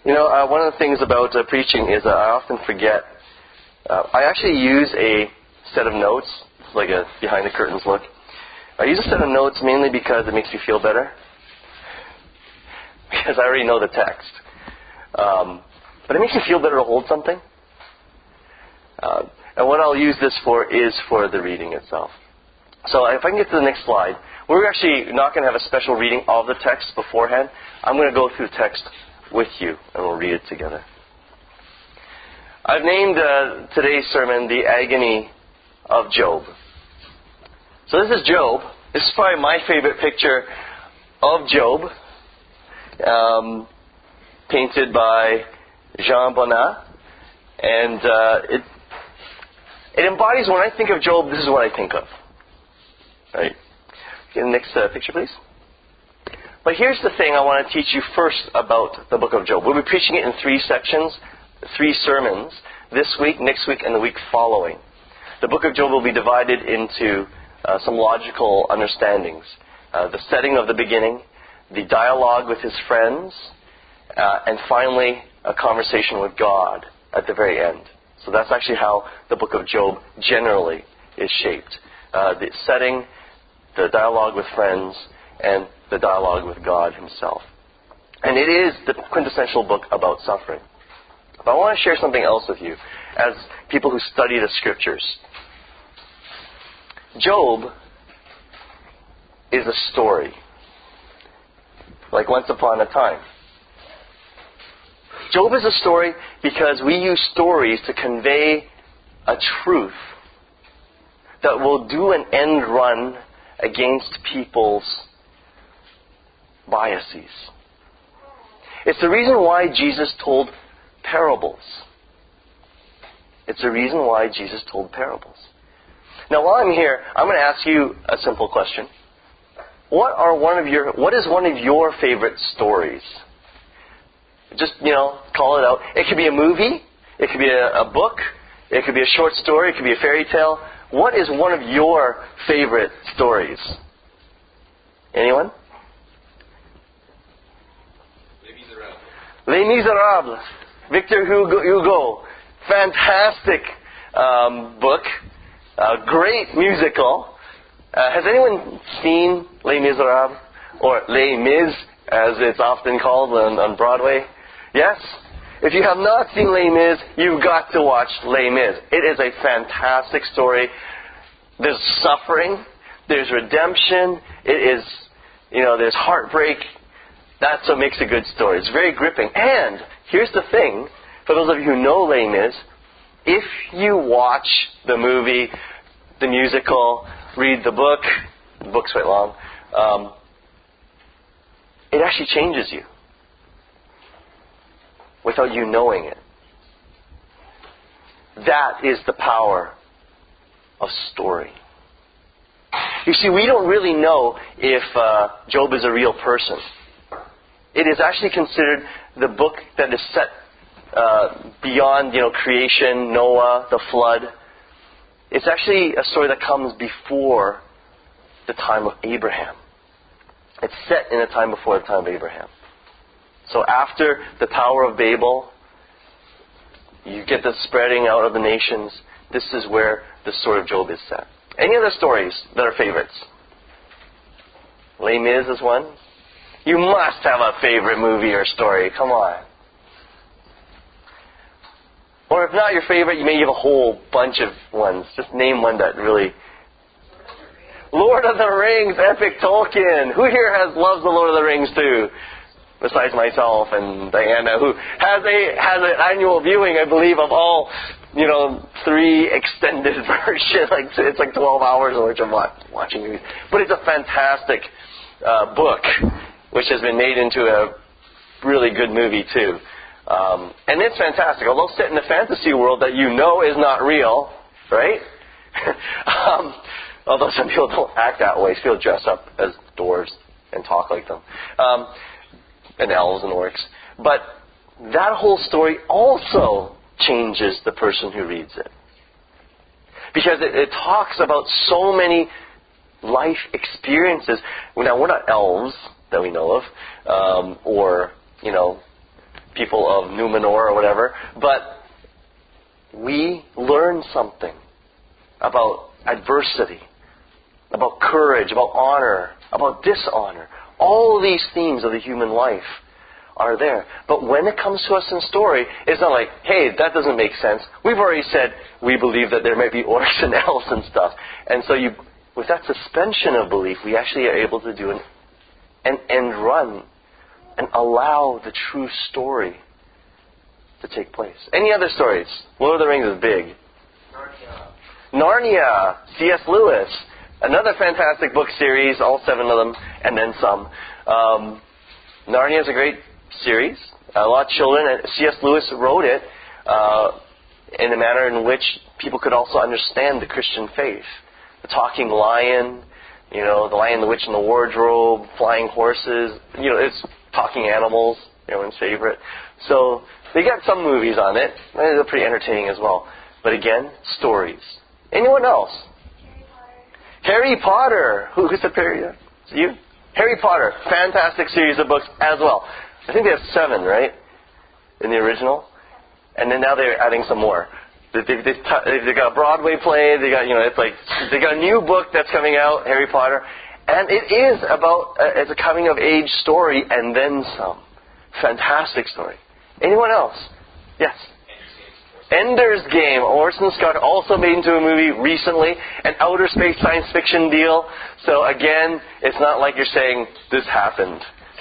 One of the things about preaching is I often forget. I actually use a set of notes, like a behind the curtains look. I use a set of notes mainly because it makes me feel better. Because I already know the text. But it makes me feel better to hold something. And what I'll use this for is for the reading itself. So if I can get to the next slide. We're actually not going to have a special reading of the text beforehand. I'm going to go through the text with you, and we'll read it together. I've named today's sermon, The Agony of Job. So this is Job. This is probably my favorite picture of Job, painted by Jean Bonnat. And it embodies, when I think of Job, this is what I think of. Right? Okay, the next picture, please. But here's the thing I want to teach you first about the book of Job. We'll be preaching it in 3 sections, 3 sermons, this week, next week, and the week following. The book of Job will be divided into some logical understandings. The setting of the beginning, the dialogue with his friends, and finally, a conversation with God at the very end. So that's actually how the book of Job generally is shaped. The setting, the dialogue with friends, and the dialogue with God himself. And it is the quintessential book about suffering. But I want to share something else with you as people who study the Scriptures. Job is a story, like Once Upon a Time. Job is a story because we use stories to convey a truth that will do an end run against people's biases. It's the reason why Jesus told parables. It's the reason why Jesus told parables. Now, while I'm here, I'm going to ask you a simple question. What is one of your favorite stories? Just, call it out. It could be a movie. It could be a book. It could be a short story. It could be a fairy tale. What is one of your favorite stories? Anyone? Les Miserables. Victor Hugo. Fantastic book. Great musical. Has anyone seen Les Miserables? Or Les Mis, as it's often called on Broadway? Yes? If you have not seen Les Mis, you've got to watch Les Mis. It is a fantastic story. There's suffering. There's redemption. It is, there's heartbreak. That's what makes a good story. It's very gripping. And here's the thing, for those of you who know Les Mis, if you watch the movie, the musical, read the book's quite long, it actually changes you without you knowing it. That is the power of story. You see, we don't really know if Job is a real person. It is actually considered the book that is set beyond, creation, Noah, the flood. It's actually a story that comes before the time of Abraham. It's set in a time before the time of Abraham. So after the Tower of Babel, you get the spreading out of the nations. This is where the story of Job is set. Any other stories that are favorites? Les Mis is one. You must have a favorite movie or story. Come on. Or if not your favorite, you may have a whole bunch of ones. Just name one that really... Lord of the Rings, epic Tolkien. Who here loves the Lord of the Rings too? Besides myself and Diana, who has an annual viewing, I believe, of all, 3 extended versions. It's like 12 hours worth of watching movies. But it's a fantastic book, which has been made into a really good movie too. And it's fantastic. Although set in a fantasy world that is not real, right? Although some people don't act that way. Some people dress up as dwarves and talk like them. And elves and orcs. But that whole story also changes the person who reads it. Because it talks about so many life experiences. Now, we're not elves that we know of, or, people of Numenor or whatever. But we learn something about adversity, about courage, about honor, about dishonor. All these themes of the human life are there. But when it comes to us in story, it's not like, hey, that doesn't make sense. We've already said we believe that there might be orcs and elves and stuff. And so with that suspension of belief, we actually are able to do an end run and allow the true story to take place. Any other stories? Lord of the Rings is big. Narnia, C.S. Lewis. Another fantastic book series, all 7 of them, and then some. Narnia is a great series. A lot of children, and C.S. Lewis wrote it in a manner in which people could also understand the Christian faith. The talking lion, the Lion, the Witch, and the Wardrobe, flying horses, it's talking animals, everyone's favorite. So they got some movies on it. They're pretty entertaining as well. But again, stories. Anyone else? Harry Potter. Who said Harry? Is it you? Harry Potter. Fantastic series of books as well. I think they have 7, right? In the original. And then now they're adding some more. They've got a Broadway play. They got, they got a new book that's coming out, Harry Potter. And it is about, it's a coming of age story and then some. Fantastic story. Anyone else? Yes. Ender's Game. Orson Scott also made into a movie recently, an outer space science fiction deal. So again, it's not like you're saying this happened.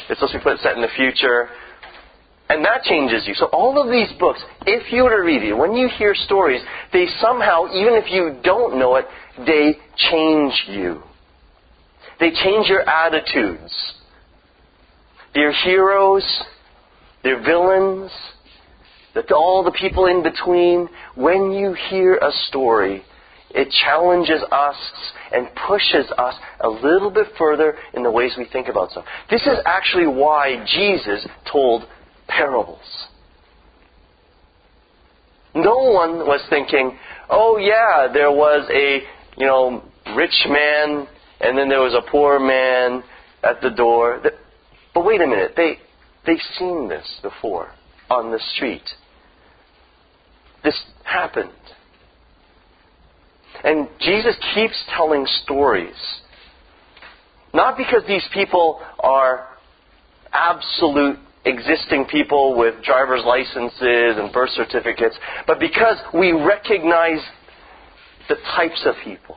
It's supposed to be set in the future. And that changes you. So all of these books, if you were to read it, when you hear stories, they somehow, even if you don't know it, they change you. They change your attitudes. They're heroes, they're villains, all the people in between. When you hear a story, it challenges us and pushes us a little bit further in the ways we think about stuff. This is actually why Jesus told parables. No one was thinking, oh yeah, there was a, rich man and then there was a poor man at the door. But wait a minute, they've seen this before on the street. This happened. And Jesus keeps telling stories. Not because these people are absolute existing people with driver's licenses and birth certificates, but because we recognize the types of people.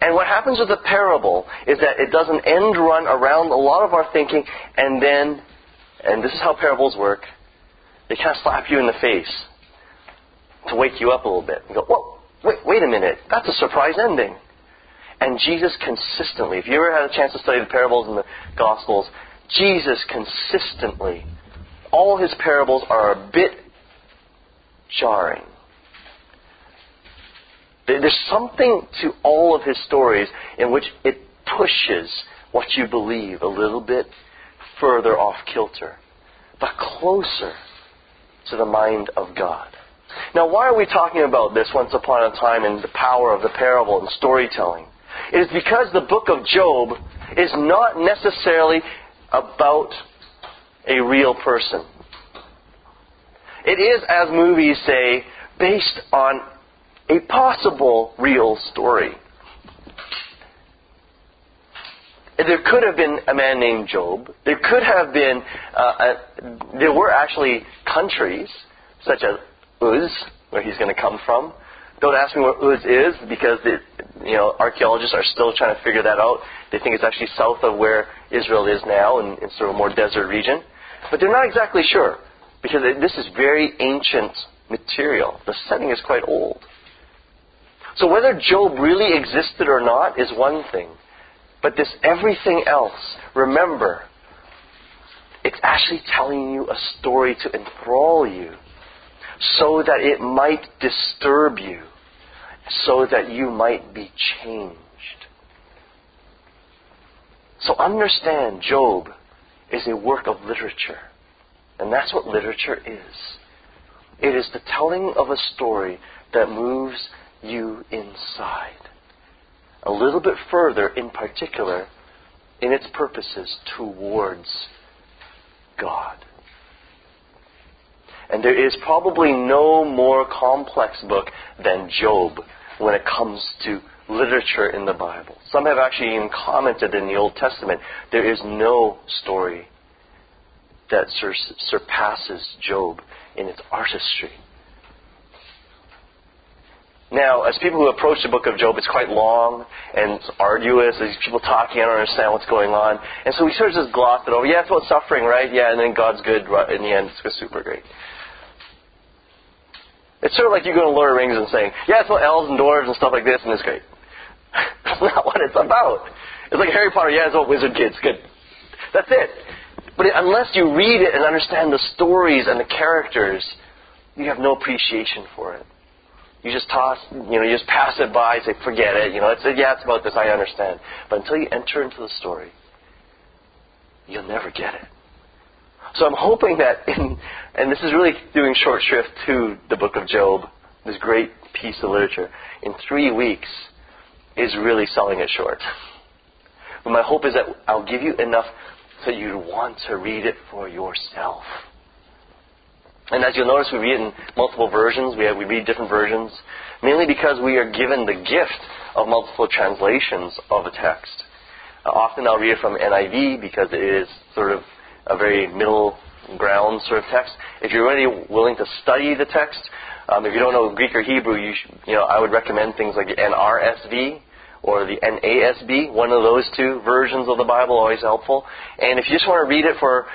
And what happens with a parable is that it does an end run around a lot of our thinking, and then, and this is how parables work, they kind of slap you in the face to wake you up a little bit. And go, whoa, wait a minute, that's a surprise ending. And Jesus consistently, if you ever had a chance to study the parables in the Gospels, Jesus consistently, all his parables are a bit jarring. There's something to all of his stories in which it pushes what you believe a little bit further off kilter, but closer to the mind of God. Now, why are we talking about this once upon a time and the power of the parable and storytelling? It is because the book of Job is not necessarily about a real person. It is, as movies say, based on a possible real story. There could have been a man named Job. There could have been, there were actually countries, such as Uz, where he's going to come from. Don't ask me where Uz is, because archaeologists are still trying to figure that out. They think it's actually south of where Israel is now, in sort of a more desert region. But they're not exactly sure, because this is very ancient material. The setting is quite old. So whether Job really existed or not is one thing. But this everything else, remember, it's actually telling you a story to enthrall you, so that it might disturb you, so that you might be changed. So understand, Job is a work of literature. And that's what literature is. It is the telling of a story that moves you inside. A little bit further, in particular, in its purposes towards God. And there is probably no more complex book than Job when it comes to literature in the Bible. Some have actually even commented in the Old Testament, there is no story that surpasses Job in its artistry. Now, as people who approach the book of Job, it's quite long and it's arduous. There's people talking, I don't understand what's going on. And so we sort of just gloss it over. Yeah, it's about suffering, right? Yeah, and then God's good. In the end, it's super great. It's sort of like you go to Lord of the Rings and saying, yeah, it's about elves and dwarves and stuff like this, and it's great. That's not what it's about. It's like Harry Potter, yeah, it's about wizard kids. Good. That's it. But unless you read it and understand the stories and the characters, you have no appreciation for it. You just you just pass it by, say, forget it. It's about this, I understand. But until you enter into the story, you'll never get it. So I'm hoping that, and this is really doing short shrift to the book of Job, this great piece of literature, in 3 weeks is really selling it short. But my hope is that I'll give you enough so you want to read it for yourself. And as you'll notice, we read it in multiple versions. We read different versions, mainly because we are given the gift of multiple translations of a text. Often I'll read it from NIV because it is sort of a very middle ground sort of text. If you're really willing to study the text, if you don't know Greek or Hebrew, I would recommend things like the NRSV or the NASB. One of those two versions of the Bible, always helpful. And if you just want to read it for,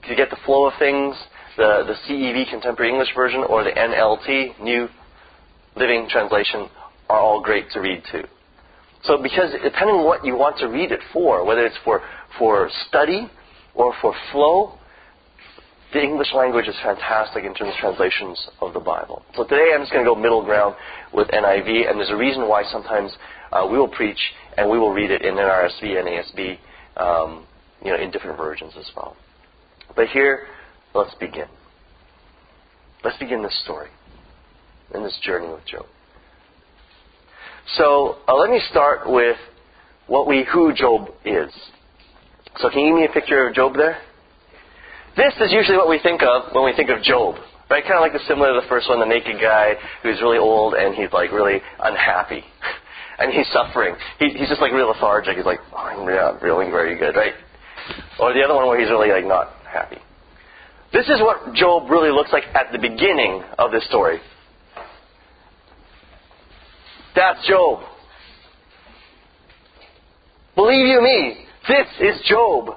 to get the flow of things, the CEV, Contemporary English Version, or the NLT, New Living Translation, are all great to read too. So because depending on what you want to read it for, whether it's for study or for flow, the English language is fantastic in terms of translations of the Bible. So today I'm just going to go middle ground with NIV, and there's a reason why sometimes we will preach and we will read it in NRSV, NASB, in different versions as well. But here, let's begin. Let's begin this story and this journey with Job. So let me start with who Job is. So can you give me a picture of Job there? This is usually what we think of when we think of Job, right? Kind of like similar to the first one, the naked guy who's really old and he's like really unhappy. And he's suffering. He's just like real lethargic. He's like, I'm not feeling very good, right? Or the other one where he's really like not happy. This is what Job really looks like at the beginning of this story. That's Job. Believe you me, this is Job.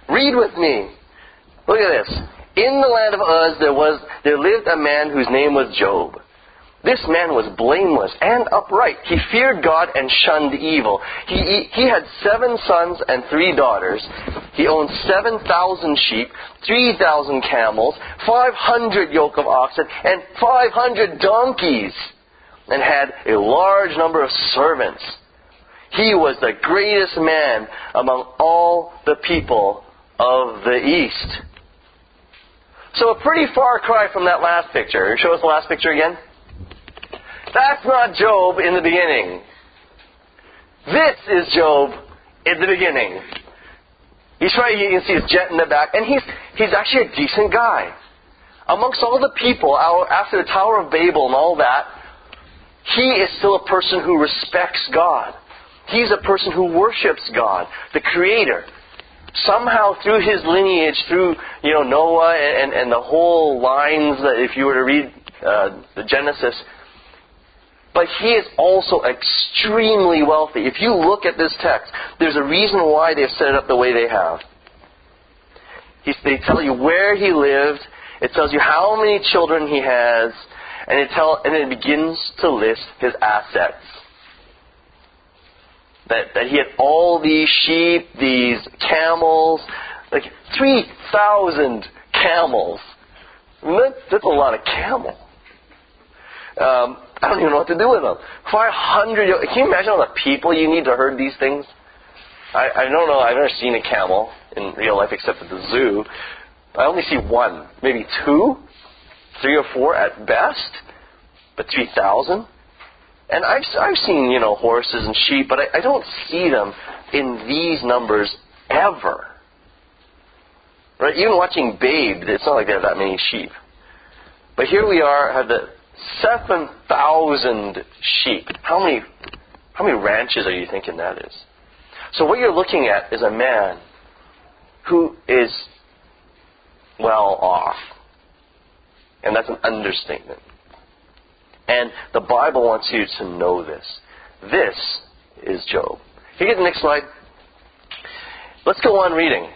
Read with me. Look at this. In the land of Uz there lived a man whose name was Job. This man was blameless and upright. He feared God and shunned evil. He had 7 sons and 3 daughters. He owned 7,000 sheep, 3,000 camels, 500 yoke of oxen, and 500 donkeys, and had a large number of servants. He was the greatest man among all the people of the East. So a pretty far cry from that last picture. Show us the last picture again. That's not Job in the beginning. This is Job in the beginning. He's right, you can see his jet in the back, and he's actually a decent guy. Amongst all the people, after the Tower of Babel and all that, he is still a person who respects God. He's a person who worships God, the Creator. Somehow through his lineage, through Noah and the whole lines, that if you were to read the Genesis, but he is also extremely wealthy. If you look at this text, there's a reason why they've set it up the way they have. They tell you where he lived. It tells you how many children he has. And it begins to list his assets. That he had all these sheep, these camels, like 3,000 camels. That's a lot of camel. I don't even know what to do with them. 500. Can you imagine all the people you need to herd these things? I don't know. I've never seen a camel in real life except at the zoo. I only see 1, maybe 2, 3 or 4 at best. But 3,000. And I've seen horses and sheep, but I don't see them in these numbers ever. Right? Even watching Babe, it's not like they have that many sheep. But here we are, have the 7,000 sheep. How many ranches are you thinking that is? So what you're looking at is a man who is well off. And that's an understatement. And the Bible wants you to know this. This is Job. Can you get the next slide? Let's go on reading.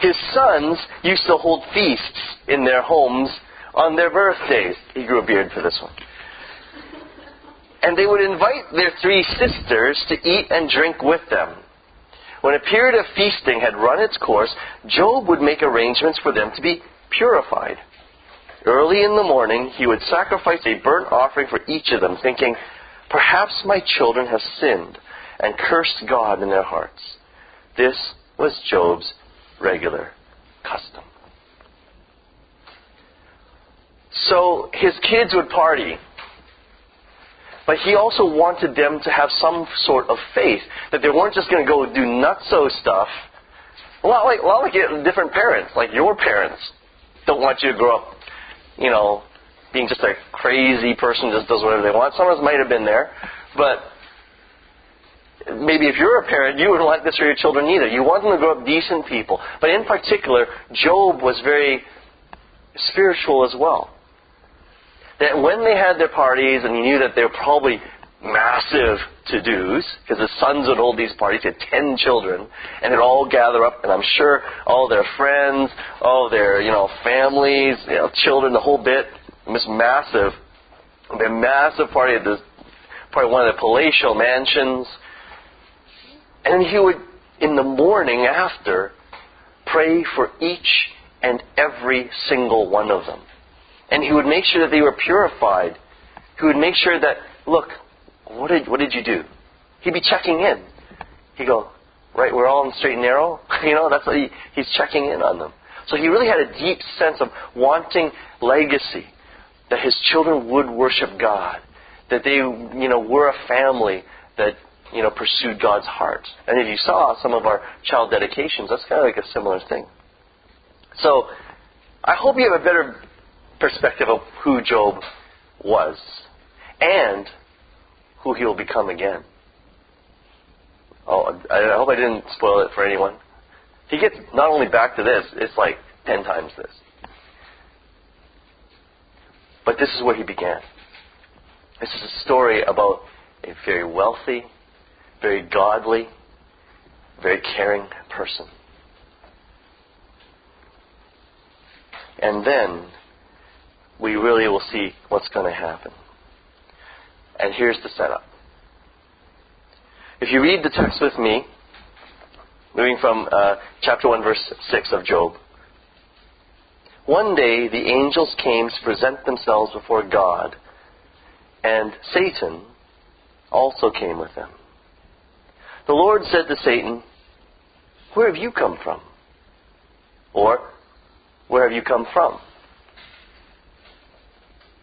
His sons used to hold feasts in their homes on their birthdays. He grew a beard for this one. And they would invite their 3 sisters to eat and drink with them. When a period of feasting had run its course, Job would make arrangements for them to be purified. Early in the morning, he would sacrifice a burnt offering for each of them, thinking, "Perhaps my children have sinned and cursed God in their hearts." This was Job's regular custom. So his kids would party. But he also wanted them to have some sort of faith, that they weren't just going to go do nutso stuff. A lot like different parents, like your parents don't want you to grow up, being just a crazy person who just does whatever they want. Some of us might have been there, but maybe if you're a parent, you wouldn't like this for your children either. You want them to grow up decent people. But in particular, Job was very spiritual as well. That when they had their parties, and he knew that they were probably massive to-dos, because his sons would hold these parties, he had 10 children, and they'd all gather up, and I'm sure all their friends, all their, families, children, the whole bit, this massive party at this, probably one of the palatial mansions. And he would, in the morning after, pray for each and every single one of them. And he would make sure that they were purified. He would make sure that, look, what did you do? He'd be checking in. He'd go, right, we're all in the straight and narrow? That's what he's checking in on them. So he really had a deep sense of wanting legacy, that his children would worship God, that they, were a family that, pursued God's heart. And if you saw some of our child dedications, that's kind of like a similar thing. So I hope you have a better perspective of who Job was and who he will become again. Oh, I hope I didn't spoil it for anyone. He gets not only back to this, it's like 10 times this. But this is where he began. This is a story about a very wealthy, very godly, very caring person. And then we really will see what's going to happen. And here's the setup. If you read the text with me, moving from chapter 1, verse 6 of Job. One day the angels came to present themselves before God, and Satan also came with them. The Lord said to Satan, "Where have you come from?" Or, "Where have you come from?"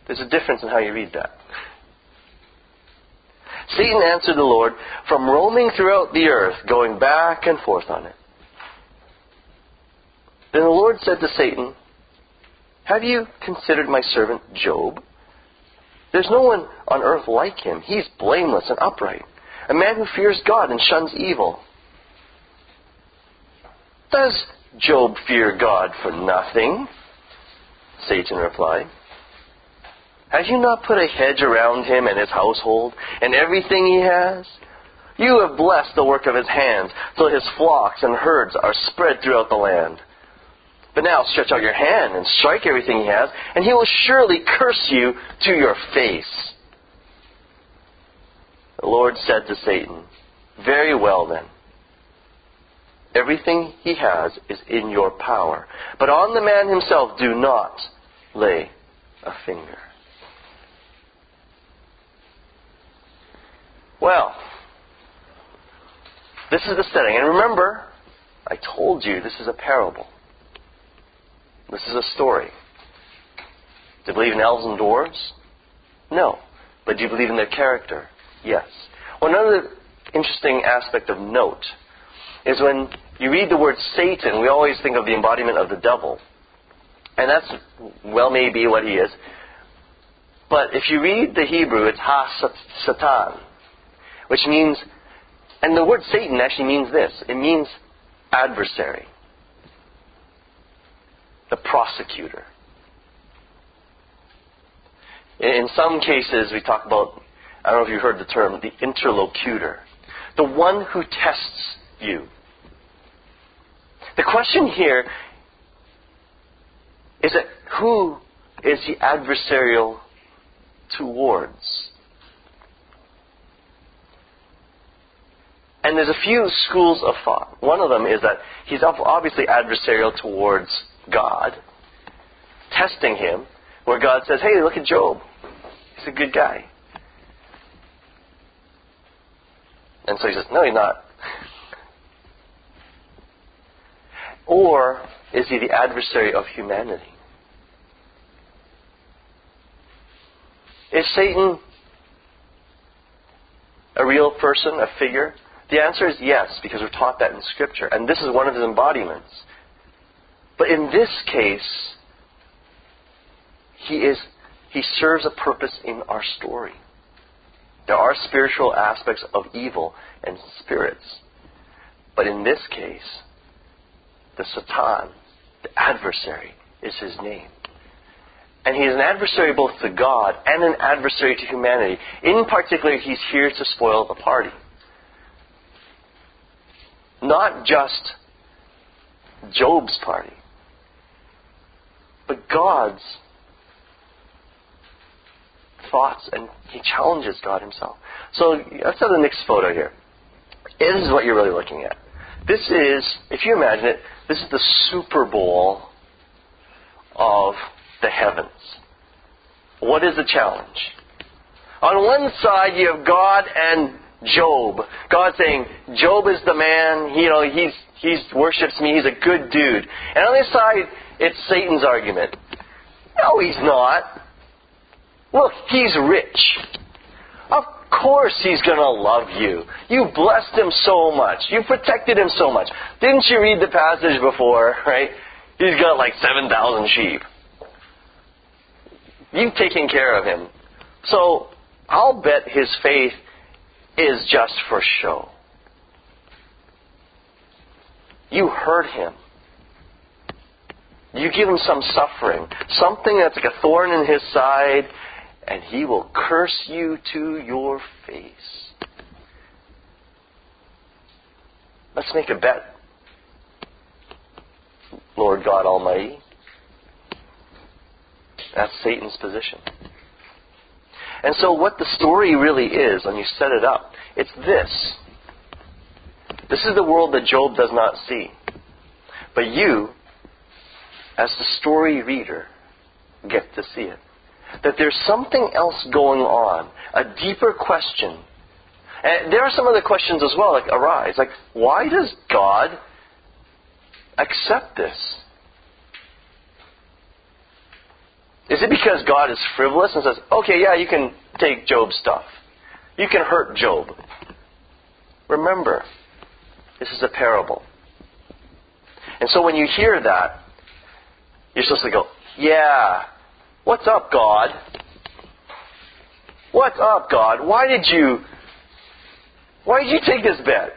There's a difference in how you read that. Satan answered the Lord, "From roaming throughout the earth, going back and forth on it." Then the Lord said to Satan, "Have you considered my servant Job? There's no one on earth like him. He's blameless and upright, a man who fears God and shuns evil." "Does Job fear God for nothing?" Satan replied. "Have you not put a hedge around him and his household and everything he has? You have blessed the work of his hands, so his flocks and herds are spread throughout the land. But now stretch out your hand and strike everything he has, and he will surely curse you to your face." The Lord said to Satan, "Very well then. Everything he has is in your power, but on the man himself do not lay a finger." Well, this is the setting. And remember, I told you this is a parable. This is a story. Do you believe in elves and dwarves? No. But do you believe in their character? Yes. Well, another interesting aspect of note is when you read the word Satan, we always think of the embodiment of the devil. And that's, well, maybe what he is. But if you read the Hebrew, it's ha-satan, which means, and the word Satan actually means this. It means adversary, the prosecutor. In some cases, we talk about, I don't know if you've heard the term, the interlocutor, the one who tests you. The question here is that who is he adversarial towards? And there's a few schools of thought. One of them is that he's obviously adversarial towards God, testing him, where God says, hey, look at Job. He's a good guy. And so he says, no, he's not. Or is he the adversary of humanity? Is Satan a real person, a figure? The answer is yes, because we're taught that in Scripture. And this is one of his embodiments. But in this case, he serves a purpose in our story. There are spiritual aspects of evil and spirits. But in this case, the Satan, the adversary, is his name. And he is an adversary both to God and an adversary to humanity. In particular, he's here to spoil the party. Not just Job's party, but God's thoughts, and he challenges God himself. So let's have the next photo here. This is what you're really looking at. This is, if you imagine it, this is the Super Bowl of the heavens. What is the challenge? On one side you have God and Job. God saying, Job is the man, he worships me, he's a good dude. And on the other side, it's Satan's argument. No, he's not. Look, he's rich. Of course he's going to love you. You blessed him so much. You protected him so much. Didn't you read the passage before, right? He's got like 7,000 sheep. You've taken care of him. So I'll bet his faith is just for show. You hurt him. You give him some suffering, something that's like a thorn in his side, and he will curse you to your face. Let's make a bet, Lord God Almighty. That's Satan's position. And so what the story really is, when you set it up, it's this. This is the world that Job does not see. But you, as the story reader, get to see it. That there's something else going on, a deeper question. And there are some other questions as well that arise. Like, why does God accept this? Is it because God is frivolous and says, okay, yeah, you can take Job's stuff. You can hurt Job. Remember, this is a parable. And so when you hear that, you're supposed to go, yeah, what's up, God? What's up, God? Why did you take this bet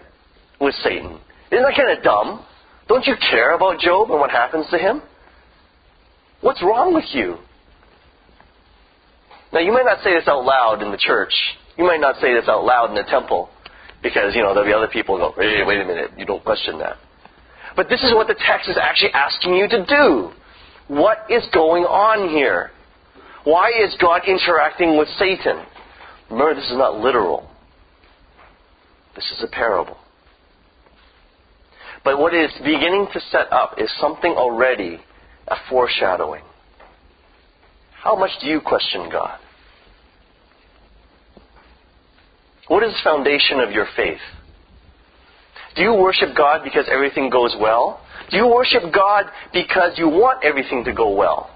with Satan? Isn't that kind of dumb? Don't you care about Job and what happens to him? What's wrong with you? Now, you might not say this out loud in the church. You might not say this out loud in the temple because, there'll be other people who go, hey, wait a minute, you don't question that. But this is what the text is actually asking you to do. What is going on here? Why is God interacting with Satan? Remember, this is not literal. This is a parable. But what it is beginning to set up is something already, a foreshadowing. How much do you question God? What is the foundation of your faith? Do you worship God because everything goes well? Do you worship God because you want everything to go well?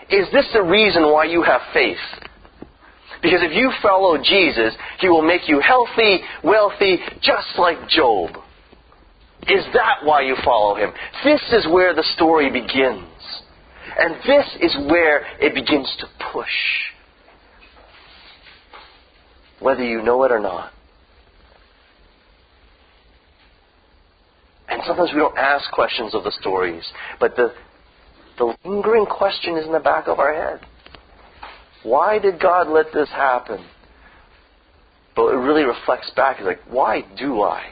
Is this the reason why you have faith? Because if you follow Jesus, He will make you healthy, wealthy, just like Job. Is that why you follow him? This is where the story begins. And this is where it begins to push. Whether you know it or not. And sometimes we don't ask questions of the stories. But the lingering question is in the back of our head. Why did God let this happen? But it really reflects back. It's like, why do I?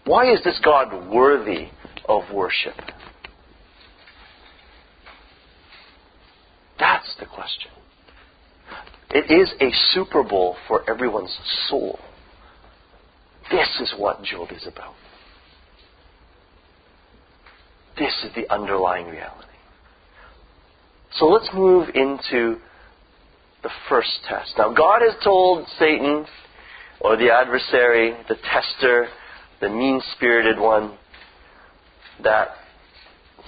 Why is this God worthy of worship? That's the question. It is a Super Bowl for everyone's soul. This is what Job is about. This is the underlying reality. So let's move into the first test. Now, God has told Satan, or the adversary, the tester, the mean-spirited one, that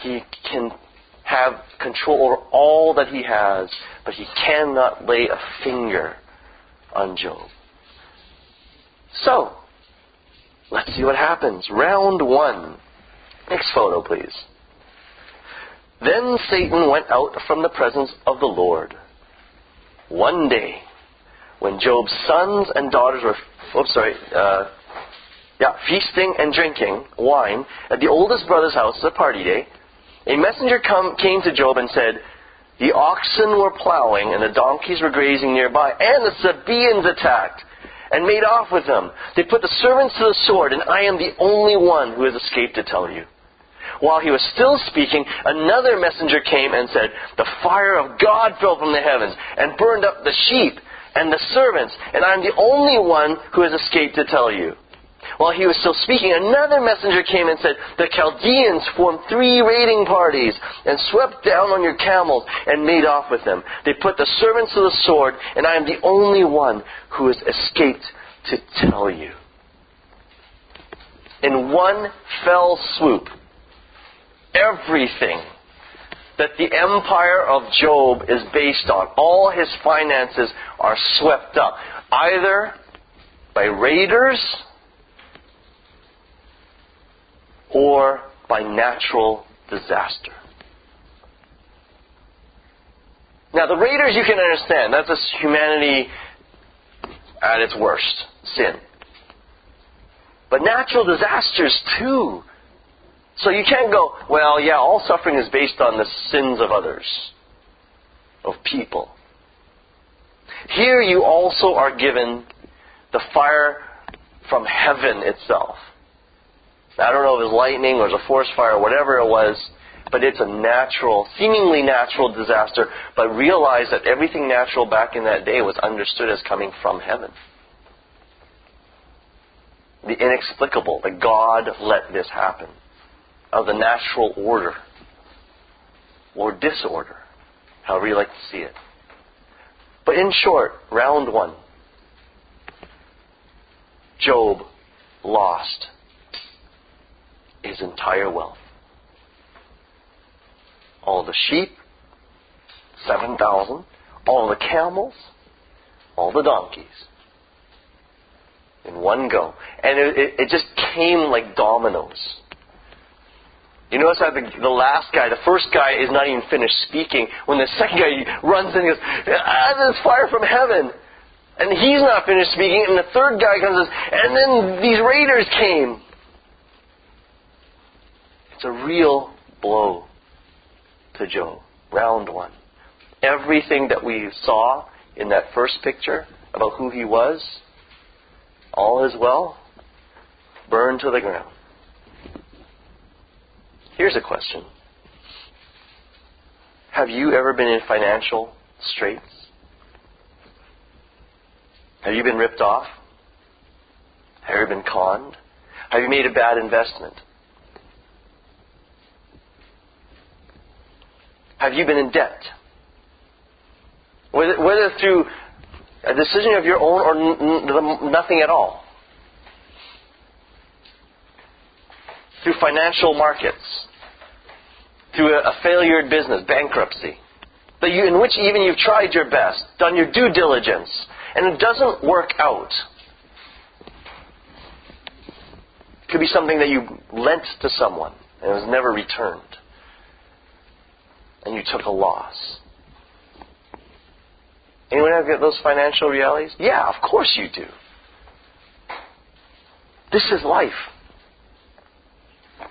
he can have control over all that he has, but he cannot lay a finger on Job. So, let's see what happens. Round 1. Next photo, please. Then Satan went out from the presence of the Lord. One day, when Job's sons and daughters were feasting and drinking wine at the oldest brother's house, a party day, a messenger came to Job and said, the oxen were plowing and the donkeys were grazing nearby, and the Sabaeans attacked and made off with them. They put the servants to the sword, and I am the only one who has escaped to tell you. While he was still speaking, another messenger came and said, the fire of God fell from the heavens and burned up the sheep and the servants, and I am the only one who has escaped to tell you. While he was still speaking, another messenger came and said, the Chaldeans formed 3 raiding parties and swept down on your camels and made off with them. They put the servants to the sword, and I am the only one who has escaped to tell you. In one fell swoop, everything that the empire of Job is based on, all his finances are swept up, either by raiders or by natural disaster. Now, the raiders you can understand. That's just humanity at its worst, sin. But natural disasters too. So you can't go, well, yeah, all suffering is based on the sins of others, of people. Here you also are given the fire from heaven itself. I don't know if it was lightning or it was a forest fire or whatever it was, but it's a natural, seemingly natural disaster. But realize that everything natural back in that day was understood as coming from heaven. The inexplicable, that God let this happen. Of the natural order or disorder, however you like to see it. But in short, round 1, Job lost his entire wealth. All the sheep, 7,000, all the camels, all the donkeys. In one go. And it just came like dominoes. You notice how the last guy, the first guy, is not even finished speaking when the second guy runs in and goes, there's fire from heaven. And he's not finished speaking, and the third guy comes and says, and then these raiders came. It's a real blow to Job. Round 1. Everything that we saw in that first picture about who he was, all is well, burned to the ground. Here's a question. Have you ever been in financial straits? Have you been ripped off? Have you ever been conned? Have you made a bad investment? Have you been in debt? Whether through a decision of your own or nothing at all. Through financial markets. Through a failured business, bankruptcy. In which even you've tried your best, done your due diligence, and it doesn't work out. It could be something that you lent to someone and it was never returned. And you took a loss. Anyone have those financial realities? Yeah, of course you do. This is life.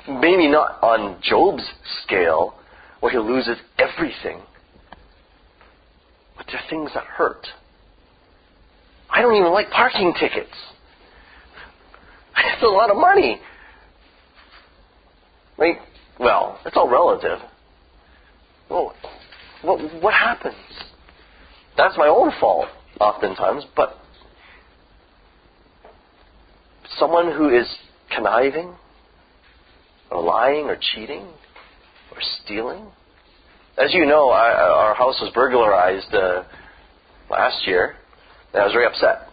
Maybe not on Job's scale, where he loses everything. But there are things that hurt. I don't even like parking tickets. It's a lot of money. Like, well, it's all relative. Well, what happens? That's my own fault, oftentimes, but someone who is conniving, or lying, or cheating, or stealing. As you know, our house was burglarized last year, and I was very upset.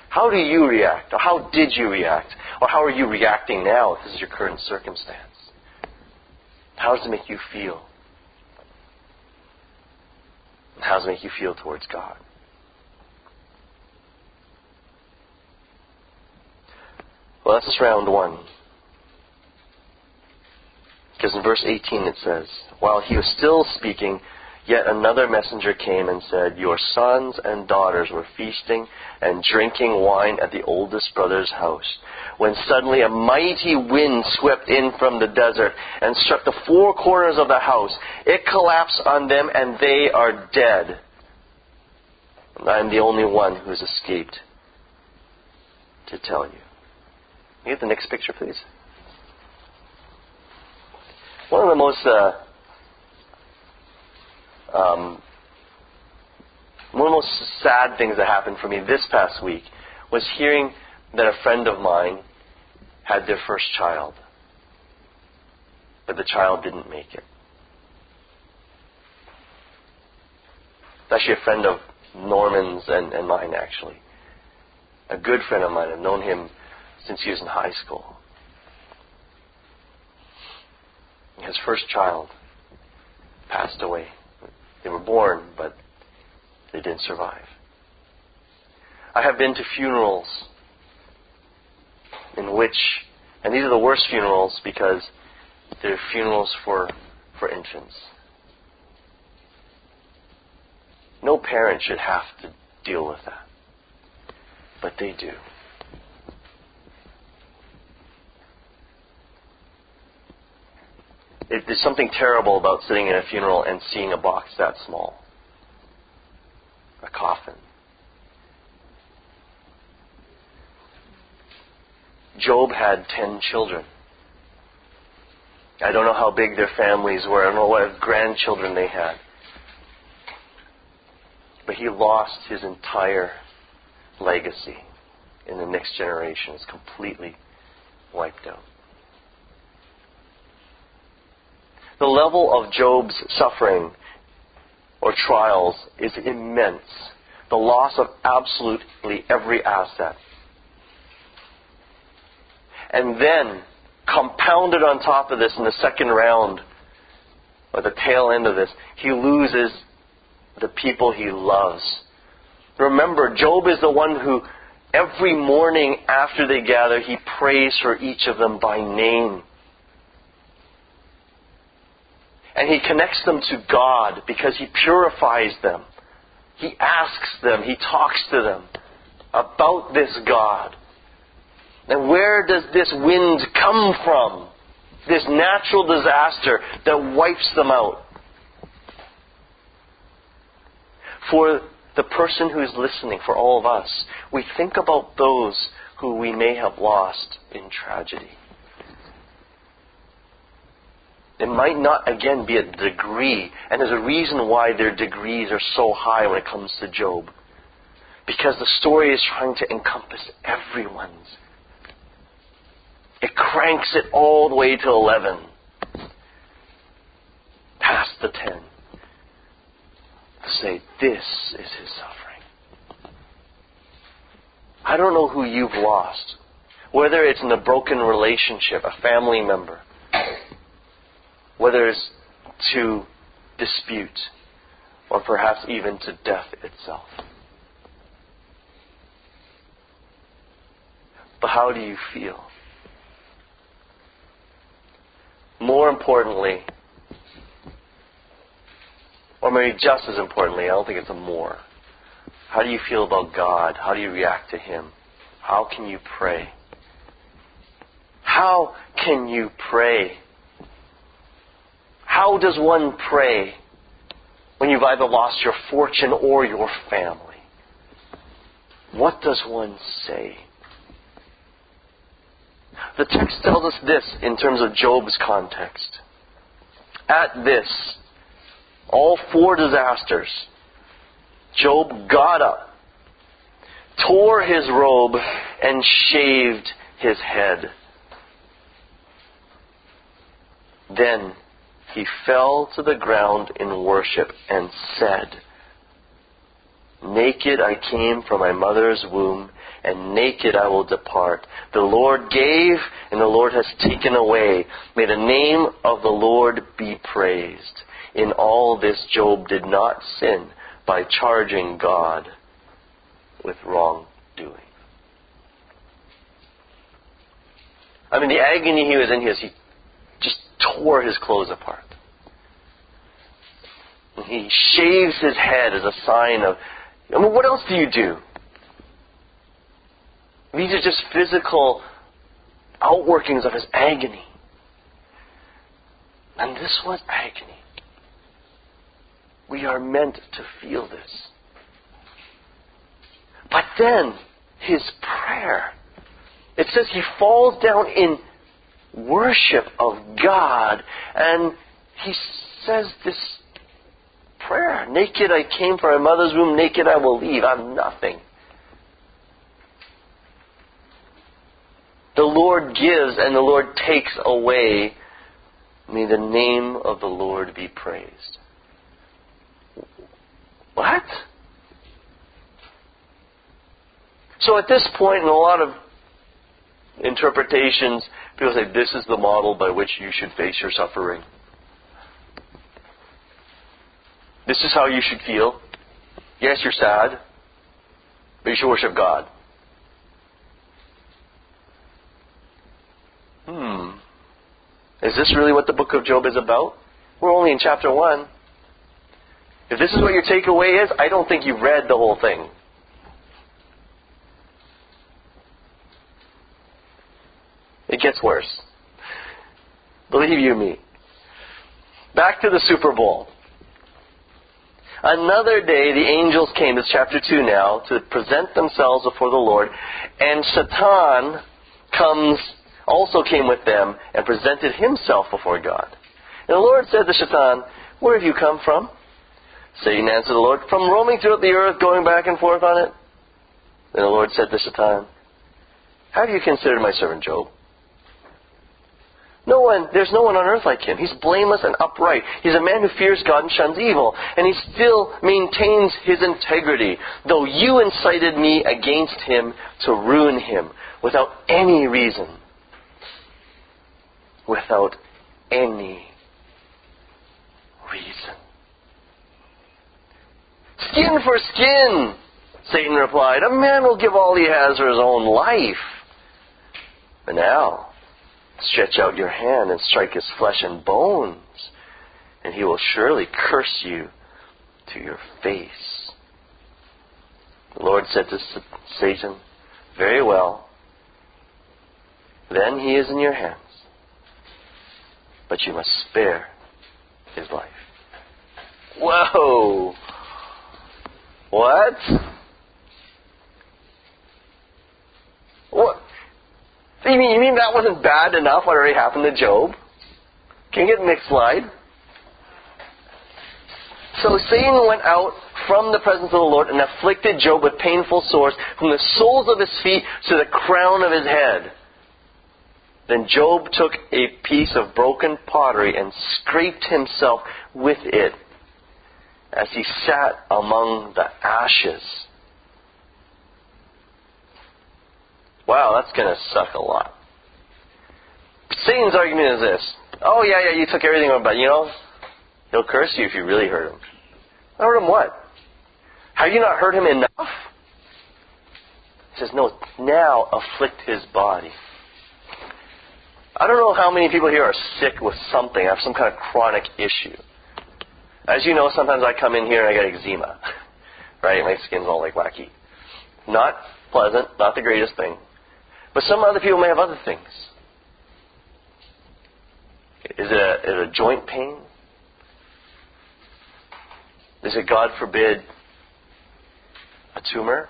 How do you react? Or how did you react? Or how are you reacting now if this is your current circumstance? How does it make you feel? And how does it make you feel towards God? Well, that's just round one. Because in verse 18 it says, while he was still speaking, yet another messenger came and said, your sons and daughters were feasting and drinking wine at the oldest brother's house, when suddenly a mighty wind swept in from the desert and struck the four corners of the house. It collapsed on them and they are dead. And I am the only one who has escaped to tell you. Can you get the next picture, please? One of the most sad things that happened for me this past week was hearing that a friend of mine had their first child, but the child didn't make it. It's actually a friend of Norman's and mine, actually. A good friend of mine. I've known him since he was in high school. His first child passed away. They were born, but they didn't survive. I have been to funerals in which, and these are the worst funerals because they're funerals for infants. No parent should have to deal with that, but they do. There's something terrible about sitting in a funeral and seeing a box that small. A coffin. Job had 10 children. I don't know how big their families were. I don't know what grandchildren they had. But he lost his entire legacy in the next generation. It's completely wiped out. The level of Job's suffering or trials is immense. The loss of absolutely every asset. And then, compounded on top of this in the second round, or the tail end of this, he loses the people he loves. Remember, Job is the one who every morning after they gather, he prays for each of them by name. And he connects them to God because he purifies them. He asks them, he talks to them about this God. And where does this wind come from? This natural disaster that wipes them out. For the person who is listening, for all of us, we think about those who we may have lost in tragedy. It might not, again, be a degree. And there's a reason why their degrees are so high when it comes to Job. Because the story is trying to encompass everyone's. It cranks it all the way to 11. Past the 10. To say, this is his suffering. I don't know who you've lost. Whether it's in a broken relationship, a family member. Whether it's to dispute, or perhaps even to death itself. But how do you feel? More importantly, or maybe just as importantly, I don't think it's a more. How do you feel about God? How do you react to Him? How can you pray? How can you pray? How does one pray when you've either lost your fortune or your family? What does one say? The text tells us this in terms of Job's context. At this, all 4 disasters, Job got up, tore his robe, and shaved his head. Then he fell to the ground in worship and said, "Naked I came from my mother's womb, and naked I will depart. The Lord gave, and the Lord has taken away. May the name of the Lord be praised." In all this, Job did not sin by charging God with wrongdoing. I mean, the agony he was in, he just tore his clothes apart. And he shaves his head as a sign of, what else do you do? These are just physical outworkings of his agony. And this was agony. We are meant to feel this. But then, his prayer. It says he falls down in worship of God, and he says this prayer. "Naked I came from my mother's womb, naked I will leave. I'm nothing. The Lord gives and the Lord takes away. May the name of the Lord be praised." What? So at this point, in a lot of interpretations, people say this is the model by which you should face your suffering. This is how you should feel. Yes, you're sad, but you should worship God. Is this really what the book of Job is about? We're only in chapter 1. If this is what your takeaway is, I don't think you've read the whole thing. It gets worse. Believe you me. Back to the Super Bowl. Another day the angels came, this is chapter 2 now, to present themselves before the Lord, and Satan also came with them and presented himself before God. And the Lord said to Satan, "Where have you come from?" Satan answered the Lord, "From roaming throughout the earth, going back and forth on it." Then the Lord said to Satan, "Have you considered my servant Job? There's no one on earth like him. He's blameless and upright. He's a man who fears God and shuns evil. And he still maintains his integrity, though you incited me against him to ruin him without any reason." Without any reason. "Skin for skin," Satan replied. "A man will give all he has for his own life. But now, stretch out your hand and strike his flesh and bones, and he will surely curse you to your face." The Lord said to Satan, "Very well. Then he is in your hands. But you must spare his life." Whoa! What? What? You mean that wasn't bad enough what already happened to Job? Can you get the next slide? So Satan went out from the presence of the Lord and afflicted Job with painful sores from the soles of his feet to the crown of his head. Then Job took a piece of broken pottery and scraped himself with it as he sat among the ashes. Wow, that's going to suck a lot. Satan's argument is this. "Oh, yeah, you took everything, but he'll curse you if you really hurt him." Hurt him what? Have you not hurt him enough? says, no, now afflict his body. I don't know how many people here are sick with something, have some kind of chronic issue. As you know, sometimes I come in here and I get eczema. Right? My skin's all like wacky. Not pleasant, not the greatest thing. But some other people may have other things. Is it a joint pain? Is it, God forbid, a tumor?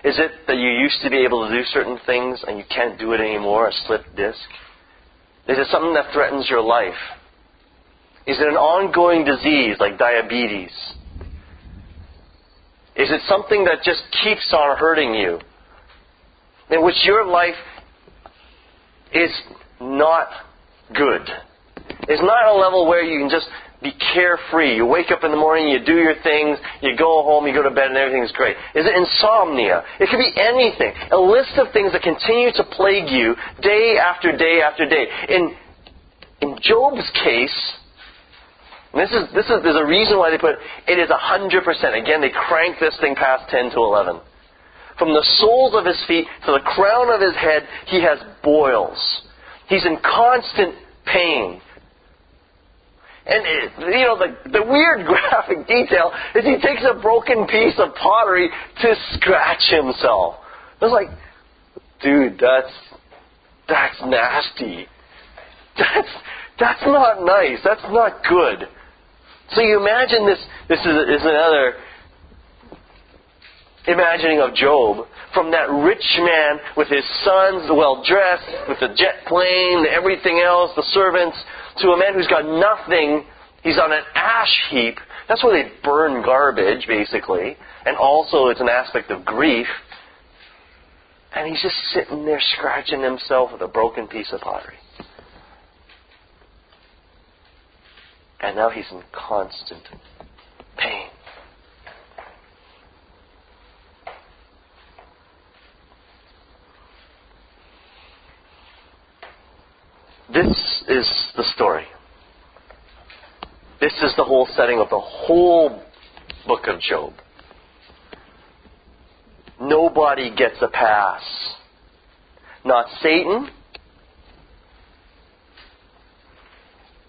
Is it that you used to be able to do certain things and you can't do it anymore, a slipped disc? Is it something that threatens your life? Is it an ongoing disease like diabetes? Is it something that just keeps on hurting you? In which your life is not good. It's not a level where you can just be carefree. You wake up in the morning, you do your things, you go home, you go to bed, and everything's great. Is it insomnia? It could be anything. A list of things that continue to plague you day after day after day. In Job's case, and there's a reason why they put it is 100%. Again, they crank this thing past 10 to 11. From the soles of his feet to the crown of his head, he has boils. He's in constant pain. And, the weird graphic detail is he takes a broken piece of pottery to scratch himself. It's like, dude, that's nasty. That's not nice. That's not good. So you imagine this is another imagining of Job, from that rich man with his sons, well-dressed, with the jet plane, everything else, the servants, to a man who's got nothing. He's on an ash heap. That's where they burn garbage, basically. And also it's an aspect of grief. And he's just sitting there scratching himself with a broken piece of pottery. And now he's in constant pain. This is the story. This is the whole setting of the whole book of Job. Nobody gets a pass. Not Satan.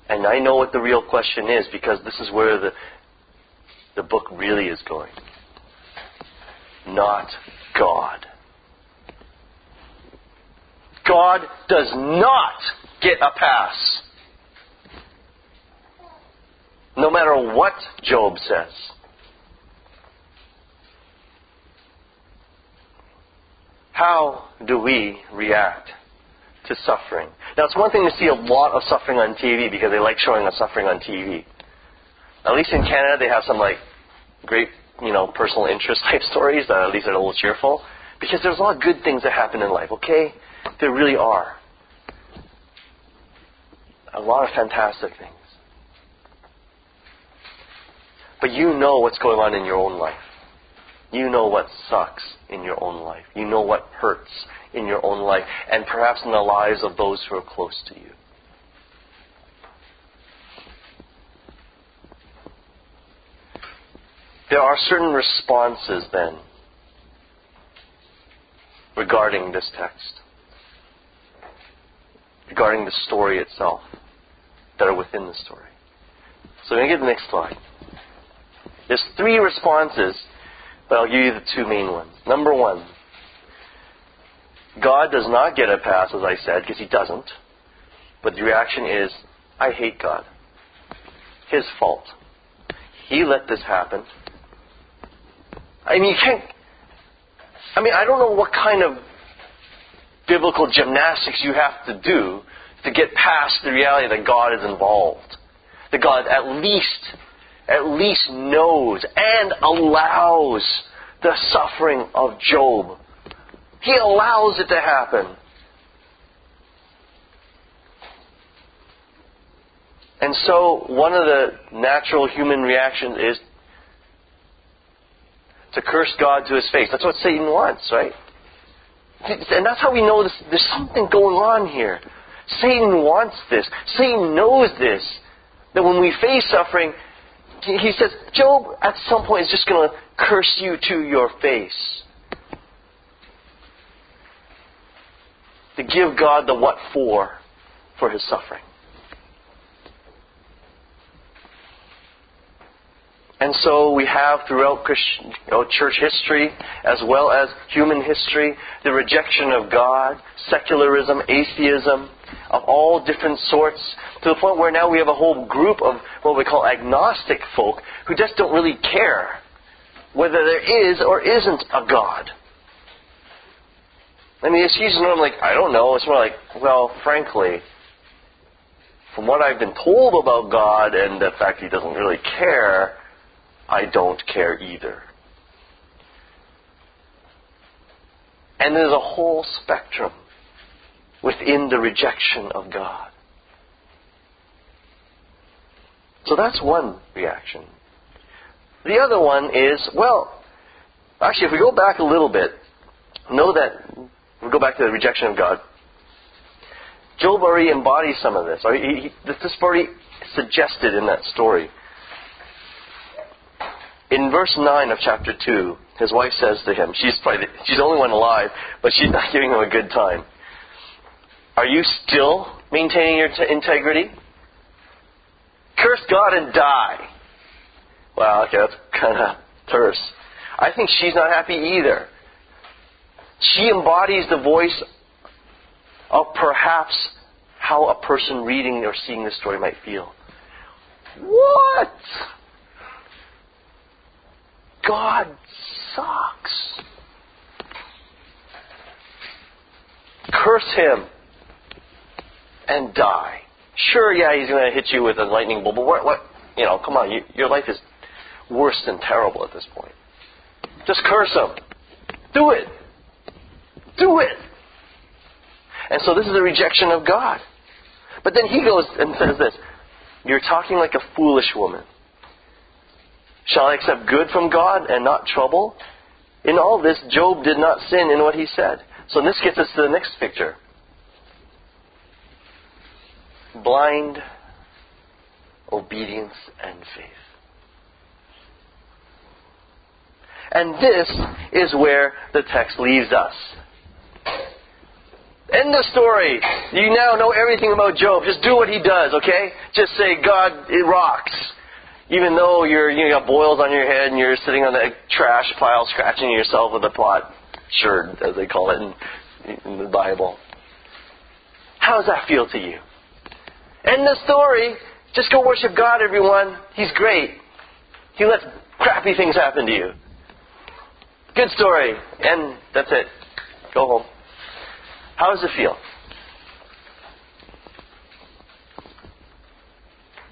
And I know what the real question is, because this is where the book really is going. Not God. God does not get a pass. No matter what Job says. How do we react to suffering? Now, it's one thing to see a lot of suffering on TV because they like showing us suffering on TV. At least in Canada, they have some great, personal interest type stories that at least are a little cheerful. Because there's a lot of good things that happen in life, okay? There really are. A lot of fantastic things. But you know what's going on in your own life. You know what sucks in your own life. You know what hurts in your own life, and perhaps in the lives of those who are close to you. There are certain responses then regarding this text, regarding the story itself, that are within the story. So I'm going to get the next slide. There's 3 responses, but I'll give you the 2 main ones. Number 1, God does not get a pass, as I said, because He doesn't. But the reaction is, I hate God. His fault. He let this happen. I don't know what kind of biblical gymnastics you have to do to get past the reality that God is involved. That God at least knows and allows the suffering of Job. He allows it to happen. And so one of the natural human reactions is to curse God to His face. That's what Satan wants, right? And that's how we know there's something going on here. Satan wants this. Satan knows this. That when we face suffering, he says, Job at some point is just going to curse you to your face. To give God the what for his suffering. And so we have throughout Christian, church history, as well as human history, the rejection of God, secularism, atheism, of all different sorts, to the point where now we have a whole group of what we call agnostic folk who just don't really care whether there is or isn't a God. I mean, it's usually not like, I don't know. It's more like, well, frankly, from what I've been told about God and the fact He doesn't really care, I don't care either. And there's a whole spectrum within the rejection of God. So that's one reaction. The other one is, well, actually, if we go back a little bit, know that, we go back to the rejection of God. Job already embodies some of this. This is already suggested in that story. In verse 9 of chapter 2, his wife says to him, she's the only one alive, but she's not giving him a good time. Are you still maintaining your integrity? Curse God and die. Wow, okay, that's kind of terse. I think she's not happy either. She embodies the voice of perhaps how a person reading or seeing this story might feel. What? God sucks. Curse Him and die. Sure, yeah, He's going to hit you with a lightning bolt, but what? Come on, your life is worse than terrible at this point. Just curse Him. Do it. Do it. And so this is a rejection of God. But then he goes and says this, you're talking like a foolish woman. Shall I accept good from God and not trouble? In all this, Job did not sin in what he said. So this gets us to the next picture. Blind obedience and faith. And this is where the text leaves us. End the story. You now know everything about Job. Just do what he does, okay? Just say, God, it rocks. Even though you got boils on your head and you're sitting on the trash pile scratching yourself with a pot sherd, as they call it in the Bible. How does that feel to you? End the story. Just go worship God, everyone. He's great. He lets crappy things happen to you. Good story. And that's it. Go home. How does it feel?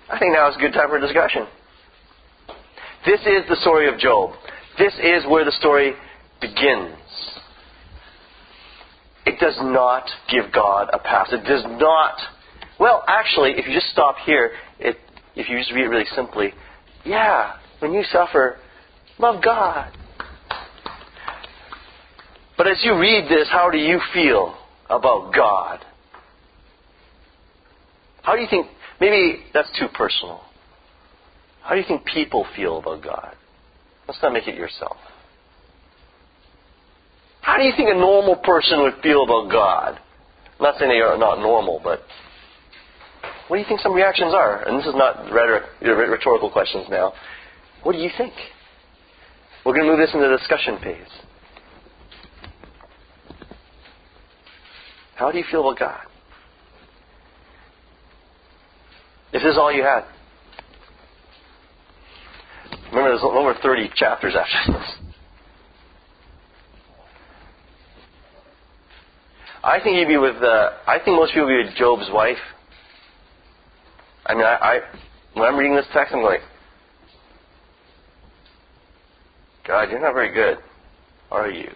I think now is a good time for a discussion. This is the story of Job. This is where the story begins. It does not give God a pass. It does not. Well, actually, if you just stop here, if you just read it really simply, yeah, when you suffer, love God. But as you read this, how do you feel about God? How do you think, maybe that's too personal. How do you think people feel about God? Let's not make it yourself. How do you think a normal person would feel about God? I'm not saying they are not normal, but what do you think some reactions are? And this is not rhetorical questions now. What do you think? We're going to move this into the discussion phase. How do you feel about God? If this is all you had. Remember, there's over 30 chapters after this. I think you'd be with. I think most people would be with Job's wife. I mean, when I'm reading this text, I'm going, God, you're not very good, are you?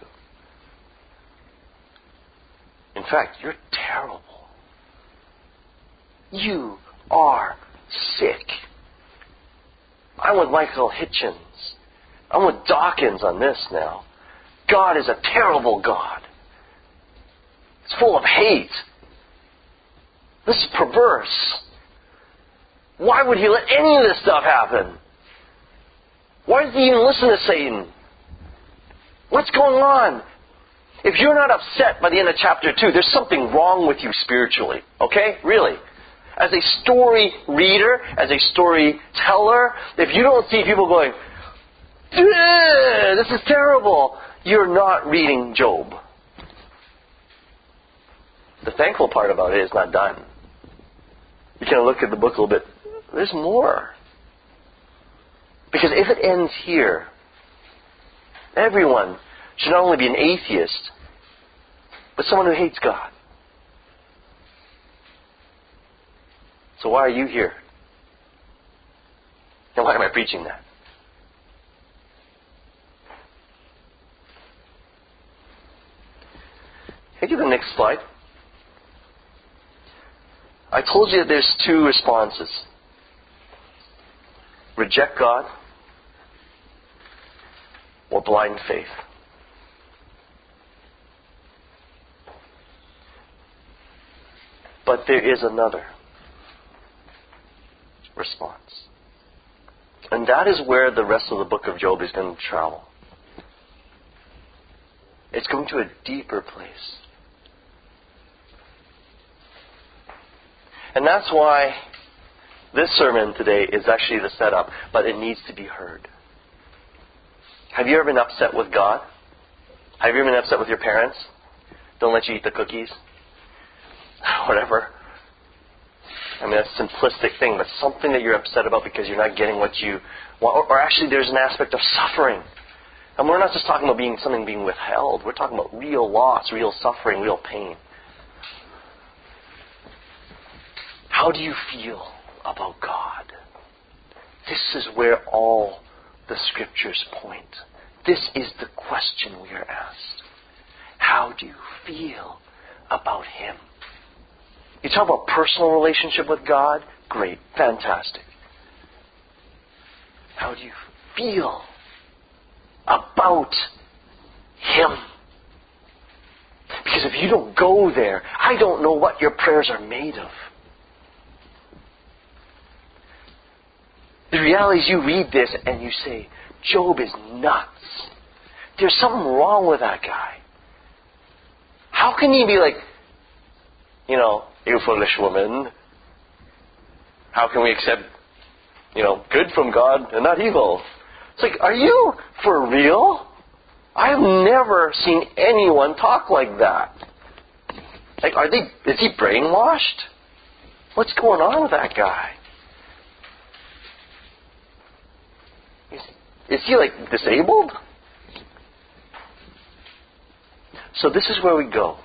In fact, you're terrible. You are sick. I'm with Michael Hitchens. I'm with Dawkins on this now. God is a terrible God. It's full of hate. This is perverse. Why would He let any of this stuff happen? Why does He even listen to Satan? What's going on? If you're not upset by the end of chapter 2, there's something wrong with you spiritually. Okay? Really. As a story reader, as a storyteller, if you don't see people going, this is terrible, you're not reading Job. The thankful part about it is not done. You can look at the book a little bit. There's more. Because if it ends here, everyone should not only be an atheist, but someone who hates God. So why are you here? And why am I preaching that? Can you do the next slide? I told you that there's two responses. Reject God or blind faith. But there is another response. And that is where the rest of the book of Job is going to travel. It's going to a deeper place. And that's why this sermon today is actually the setup, but it needs to be heard. Have you ever been upset with God? Have you ever been upset with your parents? Don't let you eat the cookies? Whatever. I mean, that's a simplistic thing, but something that you're upset about because you're not getting what you want. Or actually there's an aspect of suffering. And we're not just talking about something being withheld. We're talking about real loss, real suffering, real pain. How do you feel about God? This is where all the scriptures point. This is the question we are asked. How do you feel about Him? You talk about personal relationship with God? Great. Fantastic. How do you feel about Him? Because if you don't go there, I don't know what your prayers are made of. The reality is you read this and you say, Job is nuts. There's something wrong with that guy. How can he be like, you foolish woman, how can we accept, good from God and not evil? It's like, are you for real? I have never seen anyone talk like that. Like, is he brainwashed? What's going on with that guy? Is he disabled? So this is where we go.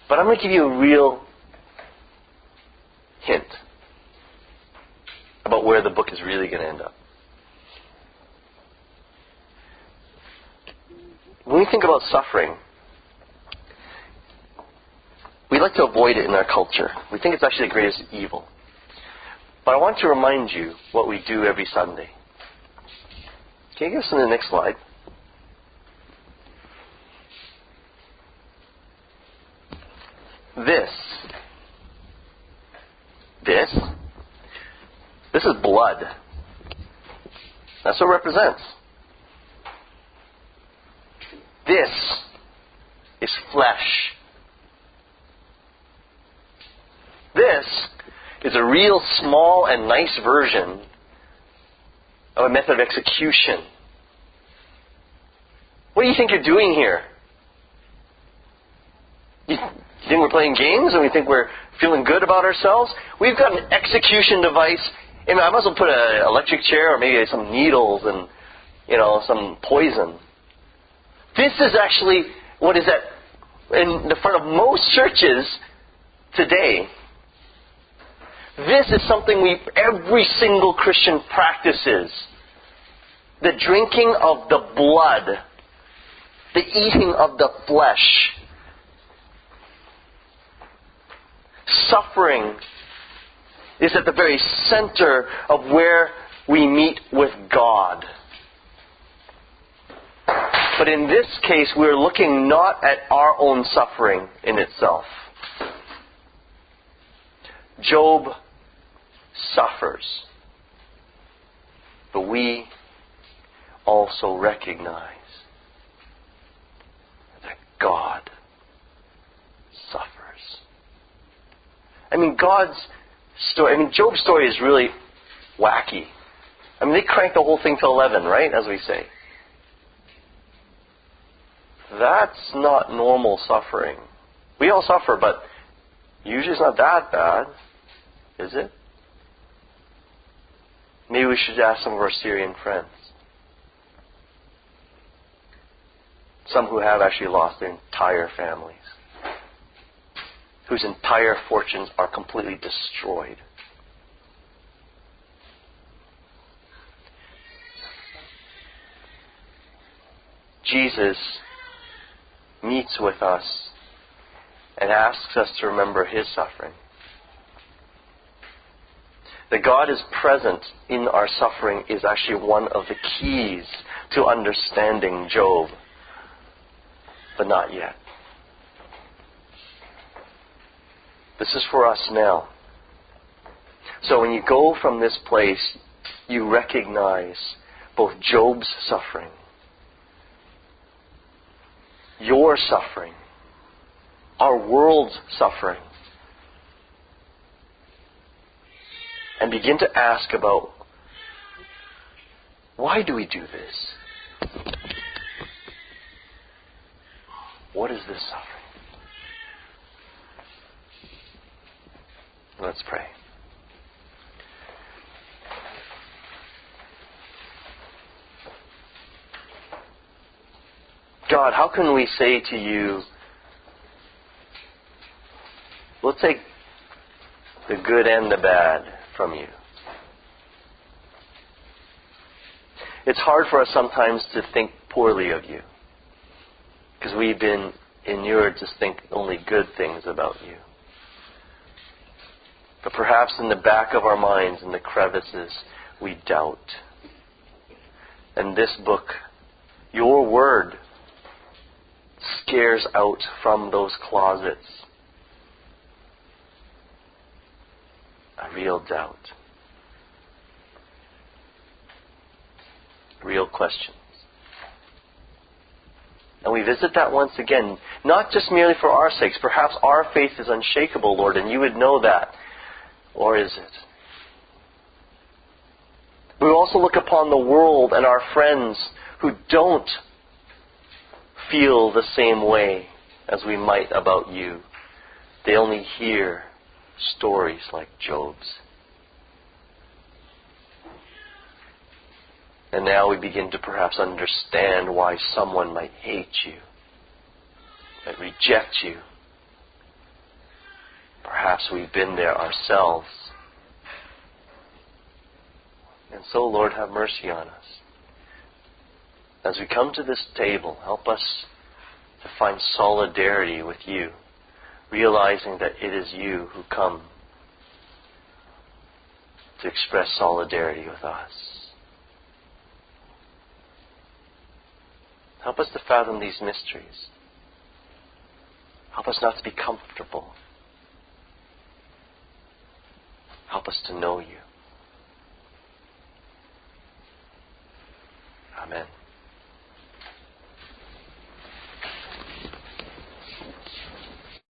But I'm going to give you a real hint about where the book is really going to end up. When we think about suffering, we like to avoid it in our culture. We think it's actually the greatest evil. But I want to remind you what we do every Sunday. Can you give us the next slide? This is blood. That's what it represents. This is flesh. This is a real small and nice version of a method of execution. What do you think you're doing here? You think we're playing games and we think we're feeling good about ourselves? We've got an execution device. I might as well put an electric chair or maybe some needles and, some poison. This is actually what is in the front of most churches today. This is something every single Christian practices. The drinking of the blood. The eating of the flesh. Suffering is at the very center of where we meet with God. But in this case, we're looking not at our own suffering in itself. Job suffers. But we also recognize God suffers. I mean, God's story, Job's story is really wacky. They cranked the whole thing to 11, right, as we say. That's not normal suffering. We all suffer, but usually it's not that bad, is it? Maybe we should ask some of our Syrian friends. Some who have actually lost their entire families. Whose entire fortunes are completely destroyed. Jesus meets with us and asks us to remember His suffering. That God is present in our suffering is actually one of the keys to understanding Job. But not yet. This is for us now. So when you go from this place, you recognize both Job's suffering, your suffering, our world's suffering, and begin to ask about, why do we do this? What is this suffering? Let's pray. God, how can we say to you, we'll take the good and the bad from you. It's hard for us sometimes to think poorly of you, because we've been inured to think only good things about you. But perhaps in the back of our minds, in the crevices, we doubt. And this book, your word, scares out from those closets a real doubt. Real questions. And we visit that once again, not just merely for our sakes. Perhaps our faith is unshakable, Lord, and you would know that. Or is it? We also look upon the world and our friends who don't feel the same way as we might about you. They only hear stories like Job's. And now we begin to perhaps understand why someone might hate you, might reject you. Perhaps we've been there ourselves. And so, Lord, have mercy on us. As we come to this table, help us to find solidarity with you, realizing that it is you who come to express solidarity with us. Help us to fathom these mysteries. Help us not to be comfortable. Help us to know you. Amen.